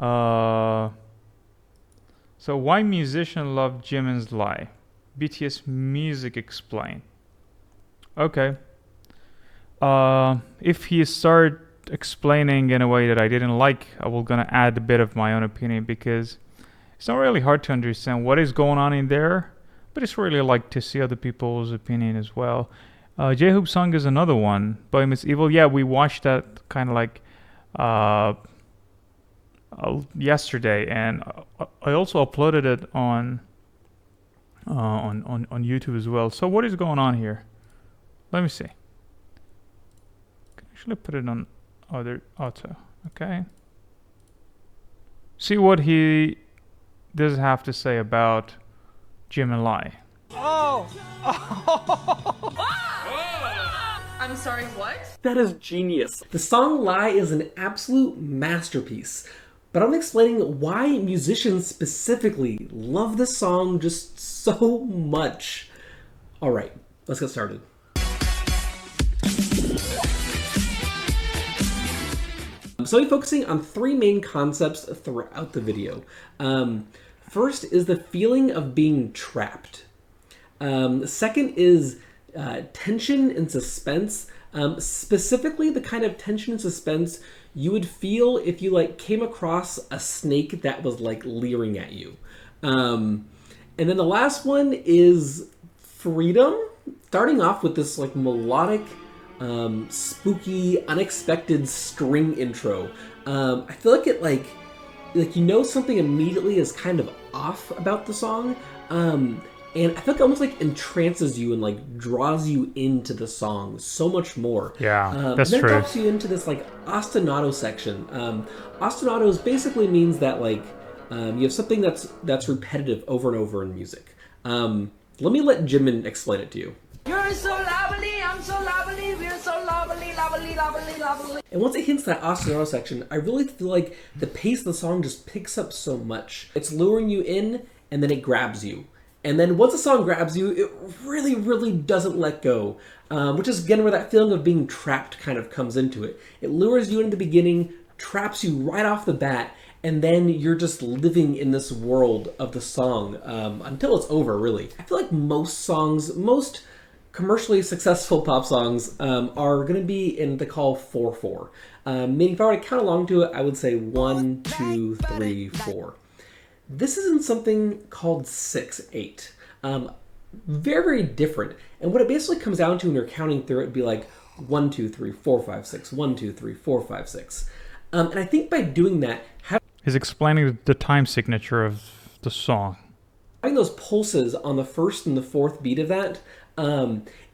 Uh, so why musicians love Jimin's lie? BTS music explain. Okay. If he start explaining in a way that I didn't like, I will gonna add a bit of my own opinion because it's not really hard to understand what is going on in there, but it's really like to see other people's opinion as well. J-Hope song is another one by Miss Evil. Yeah, we watched that kind of like uh, yesterday, and I also uploaded it on YouTube as well. So what is going on here? Let me see. I can actually put it on other auto. Okay. See what he does have to say about Jim and Lai. Oh! I'm sorry, what? That is genius. The song Lie is an absolute masterpiece, but I'm explaining why musicians specifically love this song just so much. Alright, let's get started. So I'll be focusing on three main concepts throughout the video. First is the feeling of being trapped. Second is tension and suspense. Specifically the kind of tension and suspense you would feel if you like came across a snake that was like leering at you. And then the last one is freedom. Starting off with this like melodic, spooky, unexpected string intro. I feel like it like you know something immediately is kind of off about the song. And I feel like it almost like entrances you and like draws you into the song so much more. Yeah, that's and then true. drops you into this like ostinato section. Ostinatos basically means that like you have something that's repetitive over and over in music. Let me let Jimin explain it to you. You're so lovely, I'm so lovely, we're so lovely, lovely, lovely, lovely. And once it hits that ostinato section, I really feel like the pace of the song just picks up so much. It's luring you in, and then it grabs you. And then once the song grabs you, it really, really doesn't let go. Which is, again, where that feeling of being trapped kind of comes into it. It lures you in the beginning, traps you right off the bat, and then you're just living in this world of the song until it's over, really. I feel like most songs, most commercially successful pop songs are going to be in the call 4/4. Meaning if I were to count along to it, I would say 1, 2, 3, 4. This is in something called 6/8. Very, very different. And what it basically comes down to when you're counting through it would be like 1, 2, 3, 4, 5, 6, 1, 2, 3, 4, 5, 6. And I think by doing that, He's explaining the time signature of the song. having those pulses on the first and the fourth beat of that,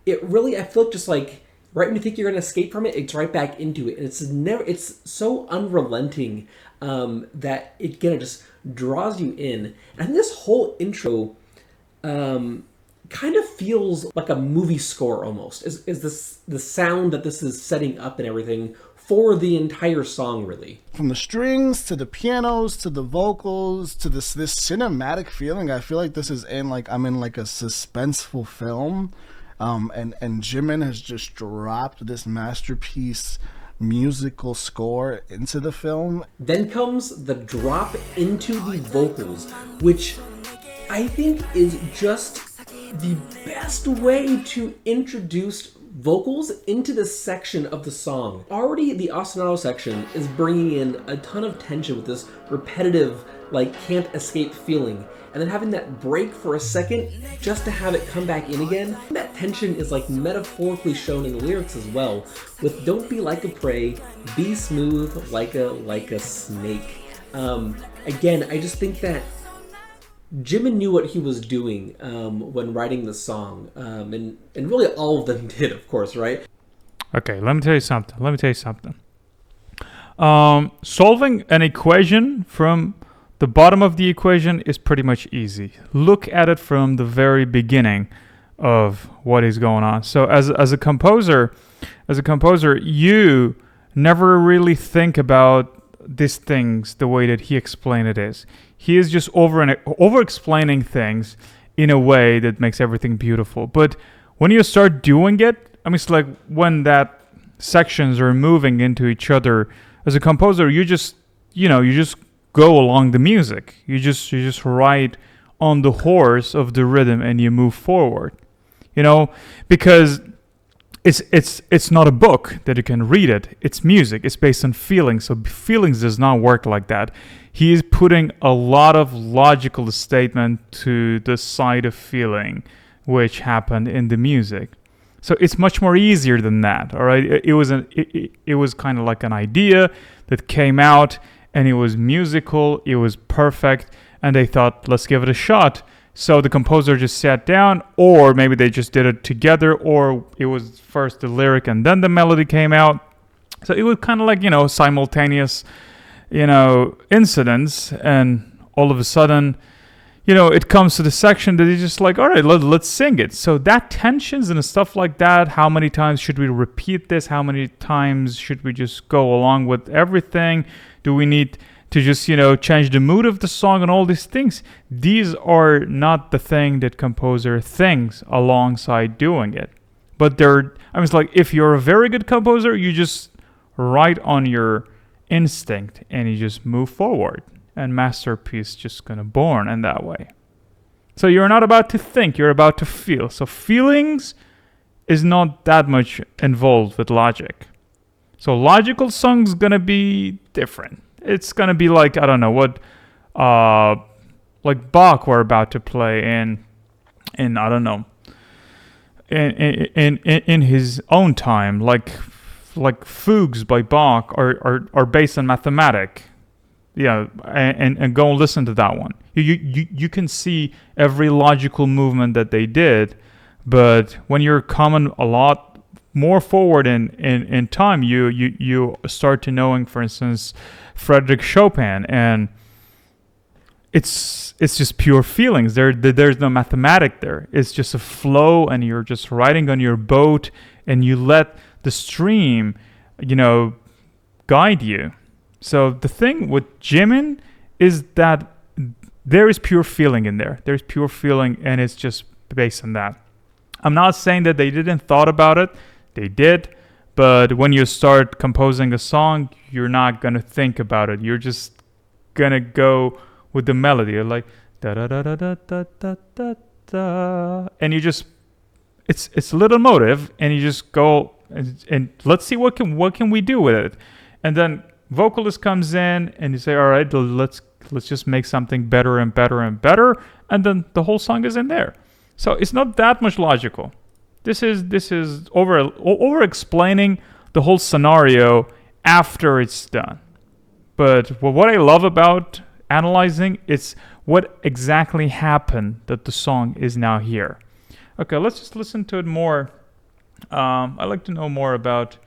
it really, I feel like just like right when you think you're going to escape from it, it's right back into it. And it's so unrelenting that it again just draws you in. And I think this whole intro kind of feels like a movie score almost. Is this the sound that this is setting up and everything for the entire song, really. From the strings to the pianos to the vocals to this cinematic feeling, I feel like this is I'm in like a suspenseful film, and Jimin has just dropped this masterpiece musical score into the film. Then comes the drop into the vocals, which I think is just the best way to introduce vocals into this section of the song. Already the ostinato section is bringing in a ton of tension with this repetitive, like, can't escape feeling. And then having that break for a second just to have it come back in again. That tension is like metaphorically shown in the lyrics as well, with don't be like a prey, be smooth like a snake. Again, I just think that Jimin knew what he was doing when writing the song, and really all of them did, of course, right? Okay, let me tell you something. Solving an equation from the bottom of the equation is pretty much easy. Look at it from the very beginning of what is going on. So as a composer, you never really think about these things the way that he explained it is. He is just over explaining things in a way that makes everything beautiful. But when you start doing it, I mean, it's like when that sections are moving into each other. As a composer, you just go along the music. You just ride on the horse of the rhythm and you move forward. Because it's not a book that you can read it. It's music. It's based on feelings. So feelings does not work like that. He is putting a lot of logical statement to the side of feeling, which happened in the music. So it's much more easier than that. All right. It was kind of like an idea that came out, and it was musical. It was perfect, and they thought, let's give it a shot. So the composer just sat down, or maybe they just did it together, or it was first the lyric and then the melody came out. So it was kind of like, simultaneous, incidents. And all of a sudden, it comes to the section that he's just like, all right, let's sing it. So that tensions and stuff like that, how many times should we repeat this? How many times should we just go along with everything? Do we need to just, change the mood of the song and all these things? These are not the thing that composer thinks alongside doing it. But it's like, if you're a very good composer, you just write on your instinct and you just move forward. And masterpiece just gonna born in that way. So you're not about to think, you're about to feel. So feelings is not that much involved with logic. So logical song's gonna be different. It's gonna be like, I don't know what, like Bach we're about to play in I don't know, in his own time, like fugues by Bach are based on mathematics. Yeah, and go and listen to that one. You can see every logical movement that they did, but when you're coming a lot more forward in time, you start to knowing, for instance, Frédéric Chopin, and it's just pure feelings. There's no mathematic there. It's just a flow, and you're just riding on your boat, and you let the stream, guide you. So the thing with Jimin is that there is pure feeling in there. There's pure feeling, and it's just based on that. I'm not saying that they didn't thought about it. They did. But when you start composing a song, you're not going to think about it. You're just going to go with the melody. You're like, da da da da da da da da da. And you just, it's a little motive, and you just go and let's see what can we do with it. And then vocalist comes in and you say, all right, let's just make something better and better and better, and then the whole song is in there. So it's not that much logical. This is over explaining the whole scenario after it's done. But what I love about analyzing is what exactly happened that the song is now here. Okay, let's just listen to it more. I'd like to know more about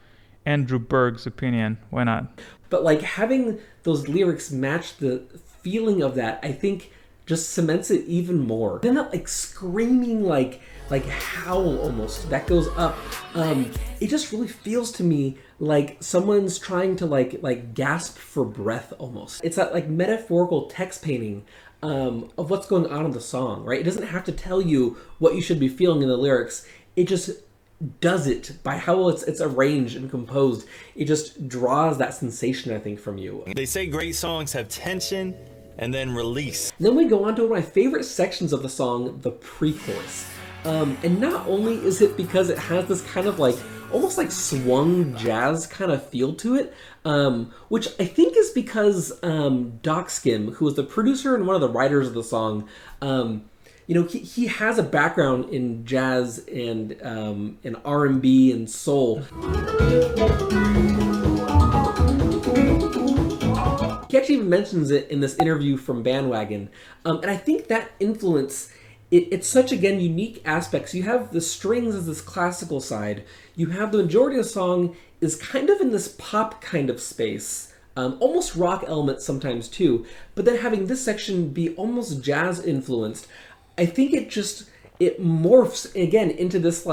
Andrew Berg's opinion. Why not? But like having those lyrics match the feeling of that, I think just cements it even more. Then that like screaming like howl almost that goes up. It just really feels to me like someone's trying to like gasp for breath almost. It's that like metaphorical text painting of what's going on in the song, right? It doesn't have to tell you what you should be feeling in the lyrics. It just does it by how it's arranged and composed. It just draws that sensation, I think, from you. They say great songs have tension and then release. Then we go on to one of my favorite sections of the song, the pre-chorus. And not only is it because it has this kind of like almost like swung jazz kind of feel to it, which I think is because Doc Skim, who was the producer and one of the writers of the song, he has a background in jazz and in R&B and soul. He actually even mentions it in this interview from Bandwagon. And I think that influence, it's such, again, unique aspects. You have the strings as this classical side. You have the majority of the song is kind of in this pop kind of space. Almost rock elements sometimes too. But then having this section be almost jazz influenced, I think it morphs again into this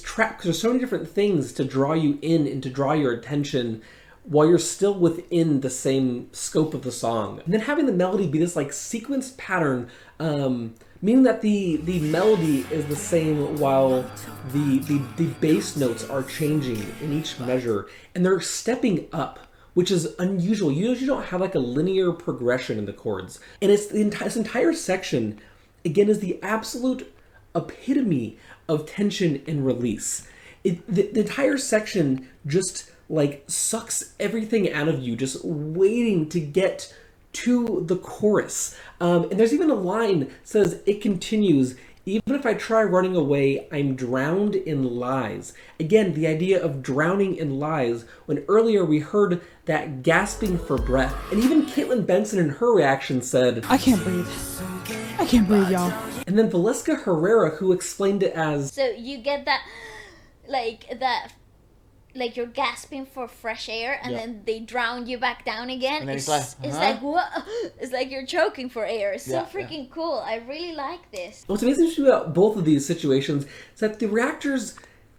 track, because there's so many different things to draw you in and to draw your attention while you're still within the same scope of the song. And then having the melody be this like sequenced pattern, meaning that the melody is the same while the bass notes are changing in each measure, and they're stepping up which is unusual. You usually don't have like a linear progression in the chords. And it's this entire section, again, is the absolute epitome of tension and release. The entire section just like sucks everything out of you, just waiting to get to the chorus. And there's even a line that says, it continues, even if I try running away, I'm drowned in lies. Again, the idea of drowning in lies, when earlier we heard that gasping for breath. And even Caitlin Benson in her reaction said, I can't breathe. I can't breathe, y'all. And then Valeska Herrera, who explained it as, so you get that, like you're gasping for fresh air, and then they drown you back down again. And then It's it's like what? It's like you're choking for air. It's so freaking cool. I really like this. what's amazing about both of these situations is that the reactors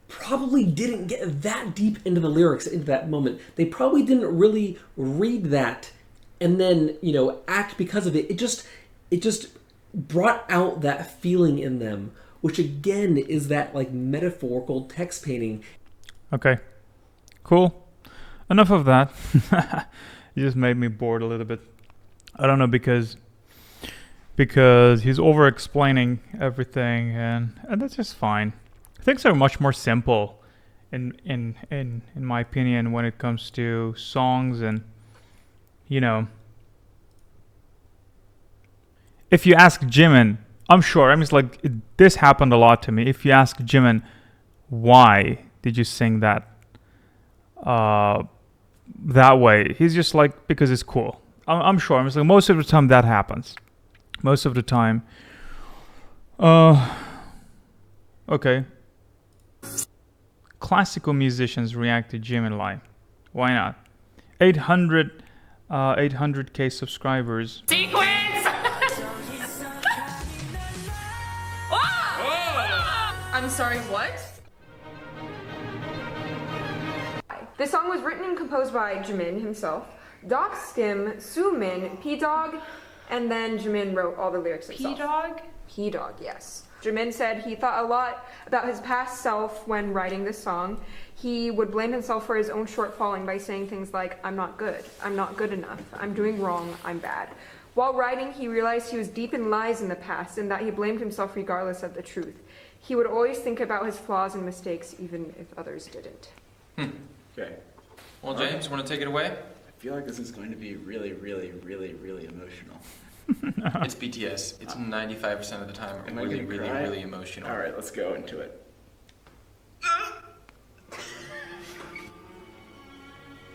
probably didn't get that deep into the lyrics into that moment. They probably didn't really read that and then, you know, act because of it. It just brought out that feeling in them, which again is that like metaphorical text painting. Okay. Cool. Enough of that. You just made me bored a little bit. I don't know, because he's over explaining everything, and that's just fine. Things are much more simple in my opinion when it comes to songs. And you know, if you ask Jimin, I'm sure, I mean, it's like this happened a lot to me. If you ask Jimin, why did you sing that that way, he's just like, because it's cool. I'm sure. I'm just like, most of the time that happens. Most of the time. Okay. Classical musicians react to Jimin live. Why not? 800K subscribers. Sequence! I'm sorry, what? This song was written and composed by Jimin himself, Doc Skim, Soomin, P-Dog, and then Jimin wrote all the lyrics himself. P-Dog? P-Dog, yes. Jimin said he thought a lot about his past self when writing this song. He would blame himself for his own shortfalling by saying things like, I'm not good enough, I'm doing wrong, I'm bad. While writing, he realized he was deep in lies in the past and that he blamed himself regardless of the truth. He would always think about his flaws and mistakes even if others didn't. Okay. Well, James, want to take it away? I feel like this is going to be really, really, really, really emotional. It's BTS. It's 95% of the time Am I really, gonna really, cry? really emotional. All right, let's go into it.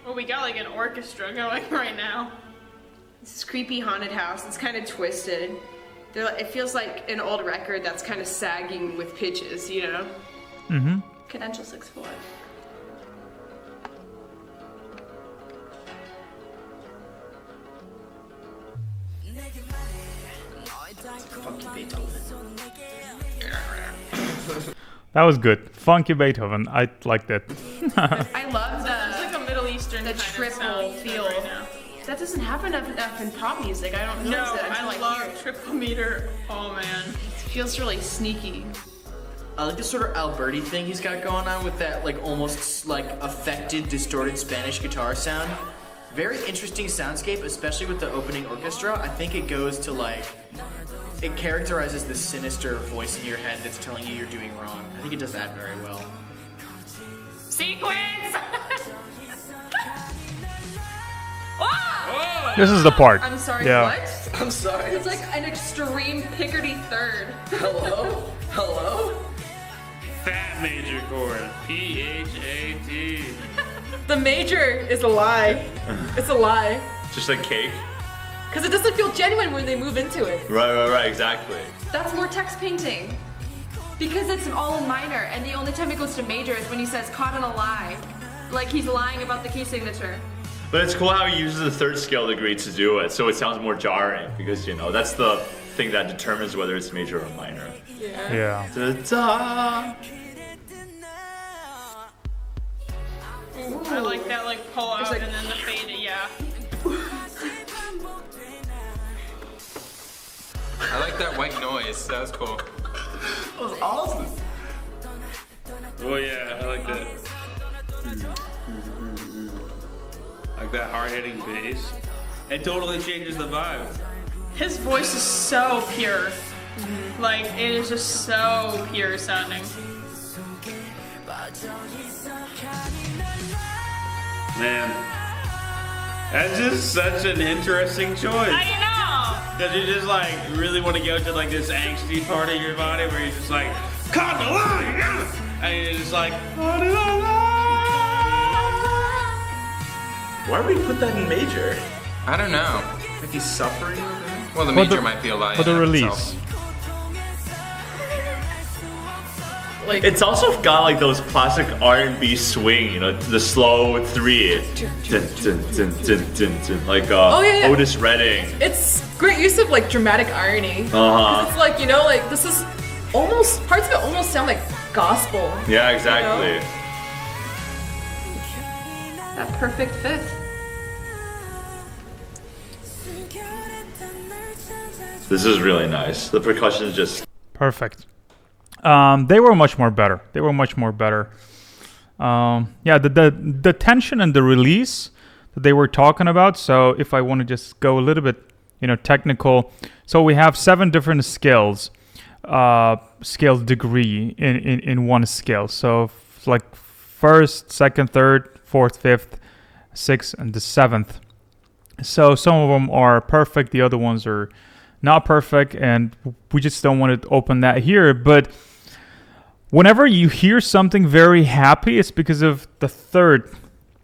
Well, we got like an orchestra going right now. This is creepy haunted house. It's kind of twisted. It feels like an old record that's kind of sagging with pitches, you know? Mm-hmm. Cadential 6/4. Funky Beethoven. That was good. Funky Beethoven. I liked it. I love It's like a Middle Eastern the kind of triple sound feel. right now. That doesn't happen enough in pop music. I don't No, notice that until I I love hear it. triple meter. Oh man. It feels really sneaky. I like this sort of Alberti thing he's got going on with that like almost like affected, distorted Spanish guitar sound. Very interesting soundscape, especially with the opening orchestra. I think it goes to like, it characterizes the sinister voice in your head that's telling you you're doing wrong. I think it does that very well. Sequence! This is the part. I'm sorry, Yeah. what? I'm sorry. It's like an extreme Picardy third. Hello? Hello? Fat major chord. P-H-A-T. The major is a lie. It's a lie. Just a cake? Because it doesn't feel genuine when they move into it. Right, exactly. That's more text painting. Because it's an all in minor, and the only time it goes to major is when he says caught in a lie. Like he's lying about the key signature. But it's cool how he uses the third scale degree to do it, so it sounds more jarring, because, you know, that's the thing that determines whether it's major or minor. Yeah. Da-da. Ooh, I like that like pull out and then the fade, yeah. I like that white noise. That was cool. That was awesome. Oh yeah, I like that. I like that hard-hitting bass. It totally changes the vibe. His voice is so pure. Like, it is just so pure sounding. Man, that's just such an interesting choice. I know! Because you just like really want to go to like this angsty part of your body where you're just like, cut the line! Yeah! And you're just like, cut the line! Why would we put that in major? I don't know. Like he's suffering with it? Well, the major might be a lie. For the release. Like, it's also got like those classic R&B swing, you know, the slow 3, like Otis Redding. It's great use of like dramatic irony. It's like, you know, like this is almost, parts of it almost sound like gospel. Yeah, exactly. You know? That perfect fit. This is really nice. The percussion is just perfect. They were much more better. The tension and the release that they were talking about. So if I want to just go a little bit, technical. So we have 7 different scale degree in one scale. So like 1st, 2nd, 3rd, 4th, 5th, 6th, and the 7th. So some of them are perfect. The other ones are not perfect, and we just don't want to open that here. But whenever you hear something very happy, it's because of the 3rd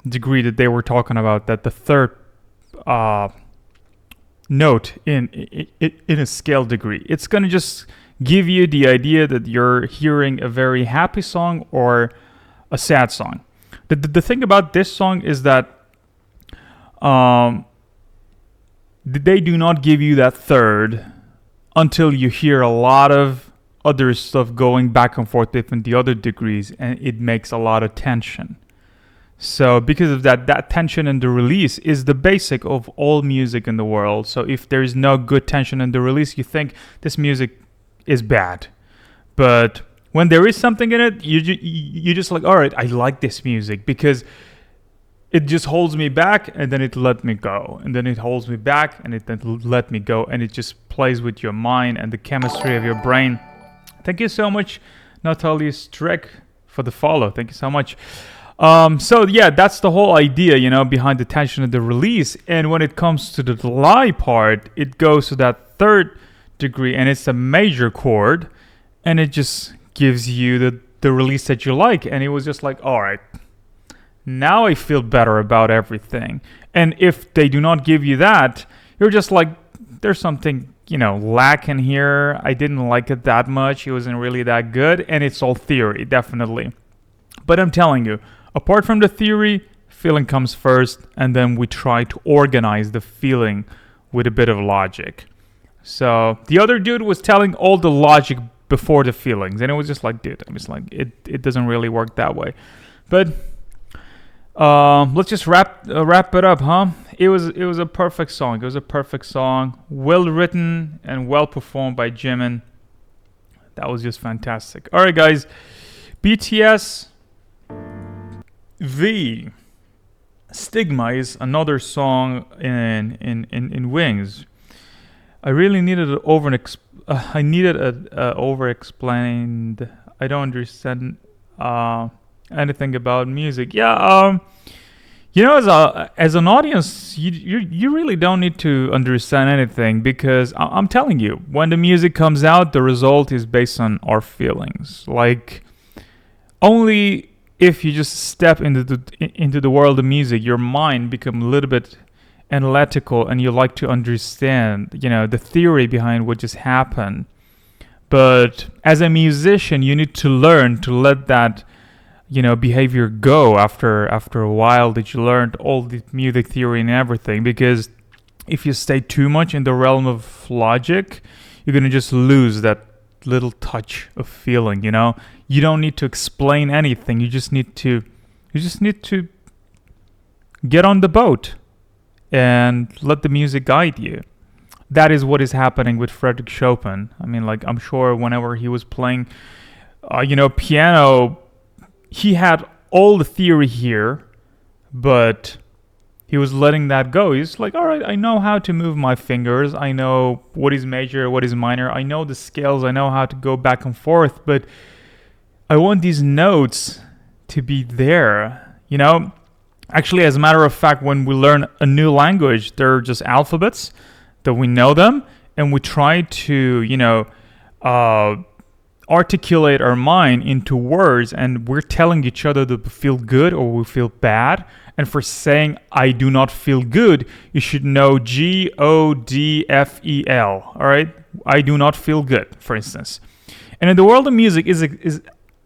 degree that they were talking about, that the 3rd note in a scale degree. It's going to just give you the idea that you're hearing a very happy song or a sad song. The thing about this song is that they do not give you that 3rd until you hear a lot of other stuff going back and forth between the other degrees, and it makes a lot of tension. So because of that tension in the release is the basic of all music in the world. So if there is no good tension in the release, you think this music is bad. But when there is something in it, you just like, all right, I like this music because it just holds me back, and then it let me go, and then it holds me back, and it then let me go, and it just plays with your mind and the chemistry of your brain. Thank you so much, Natalie Streck, for the follow. Thank you so much. So yeah, that's the whole idea, behind the tension of the release. And when it comes to the lie part, it goes to that 3rd degree, and it's a major chord, and it just gives you the release that you like. And it was just like, all right, now I feel better about everything. And if they do not give you that, you're just like, there's something, lacking here. I didn't like it that much. It wasn't really that good. And it's all theory, definitely. But I'm telling you, apart from the theory, feeling comes first. And then we try to organize the feeling with a bit of logic. So the other dude was telling all the logic before the feelings. And it was just like, dude, I'm just like, it doesn't really work that way. But let's just wrap it up, huh? It was a perfect song. It was a perfect song, well written and well performed by Jimin. That was just fantastic. All right, guys, BTS V Stigma is another song in Wings. I really needed an over-explained. I don't understand anything about music. Yeah, as an audience, you really don't need to understand anything, because I'm telling you, when the music comes out, the result is based on our feelings. Like, only if you just step into the world of music, your mind becomes a little bit analytical, and you like to understand, the theory behind what just happened. But as a musician, you need to learn to let that behavior go after a while that you learned all the music theory and everything. Because if you stay too much in the realm of logic, you're going to just lose that little touch of feeling. You don't need to explain anything. You just need to get on the boat and let the music guide you. That is what is happening with Frédéric Chopin. I mean, like, I'm sure whenever he was playing piano, he had all the theory here, but He was letting that go. He's like, all right, I know how to move my fingers. I know what is major, what is minor. I know the scales. I know how to go back and forth. But I want these notes to be there, you know? Actually, as a matter of fact, when we learn a new language, they're just alphabets that we know them. And we try to, articulate our mind into words, and we're telling each other that we feel good or we feel bad. And for saying I do not feel good, you should know GODFEL. All right, I do not feel good, for instance. And in the world of music is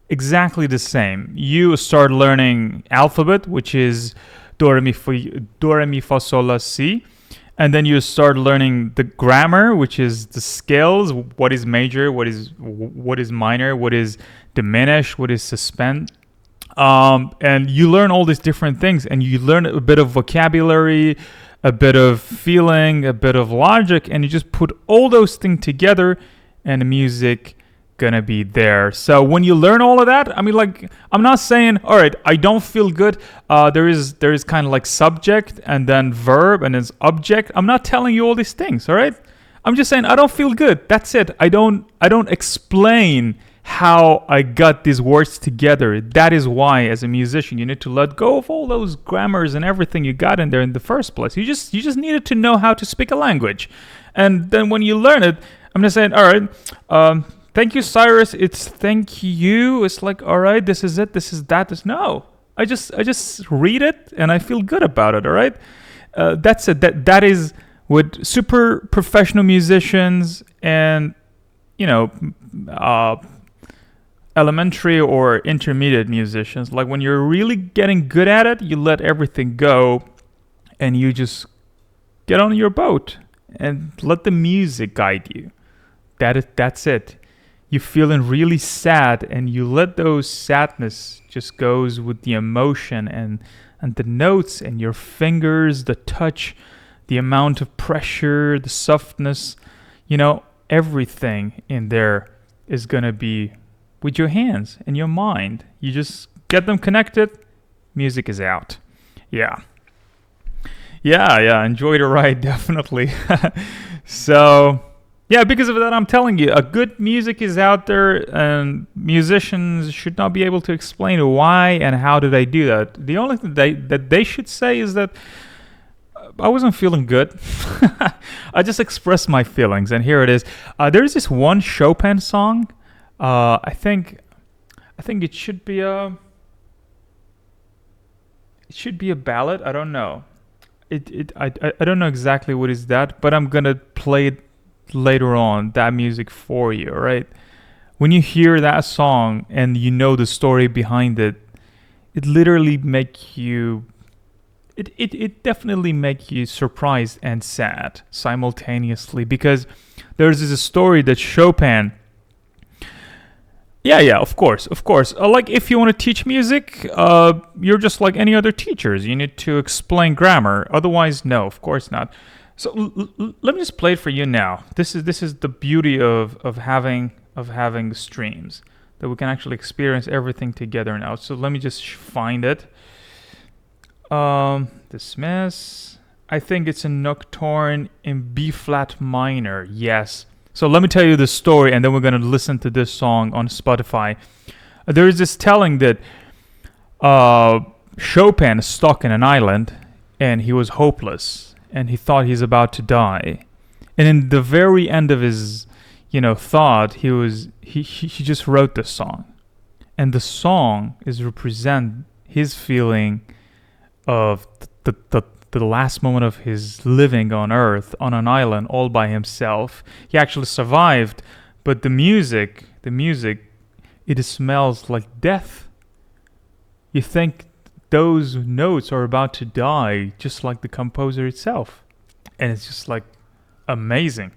exactly the same. You start learning alphabet, which is do re mi fa sol la si. And then you start learning the grammar, which is the scales. What is major? What is minor? What is diminished? What is suspend? And you learn all these different things, and you learn a bit of vocabulary, a bit of feeling, a bit of logic, and you just put all those things together, and the music gonna be there. So when you learn all of that, I mean, like, I'm not saying, all right, I don't feel good. There is kind of like subject and then verb and then object. I'm not telling you all these things, all right? I'm just saying I don't feel good. That's it. I don't explain how I got these words together. That is why, as a musician, you need to let go of all those grammars and everything you got in there in the first place. You just needed to know how to speak a language, and then when you learn it, I'm just saying, all right. Thank you, Cyrus. It's thank you. It's like, all right, this is it. This is that. No, I just read it and I feel good about it. All right, that's it. That is with super professional musicians and elementary or intermediate musicians. Like when you're really getting good at it, you let everything go and you just get on your boat and let the music guide you. That's it. You're feeling really sad, and you let those sadness just goes with the emotion and the notes and your fingers, the touch, the amount of pressure, the softness, everything in there is gonna be with your hands and your mind. You just get them connected, music is out. Yeah, enjoy the ride, definitely. So yeah, because of that, I'm telling you, a good music is out there, and musicians should not be able to explain why and how do they do that. The only thing that they should say is that I wasn't feeling good. I just expressed my feelings, and here it is. There's this one Chopin song. I think it should be a ballad. I don't know. I don't know exactly what is that, but I'm gonna play it later on, that music for you, right? When you hear that song and you know the story behind it, it literally make you it definitely make you surprised and sad simultaneously, because there's this story that Chopin of course. Like if you want to teach music, you're just like any other teachers. You need to explain grammar. Otherwise, no, of course not. So let me just play it for you now. This is the beauty of having streams, that we can actually experience everything together now. So let me just find it. Dismiss. I think it's a nocturne in B flat minor. Yes. So let me tell you the story, and then we're gonna listen to this song on Spotify. There is this telling that Chopin is stuck in an island, and he was hopeless. And he thought he's about to die, and in the very end of his, thought, he just wrote this song, and the song is represent his feeling of the last moment of his living on Earth on an island all by himself. He actually survived, but the music, it smells like death. You think those notes are about to die, just like the composer itself. And it's just like amazing.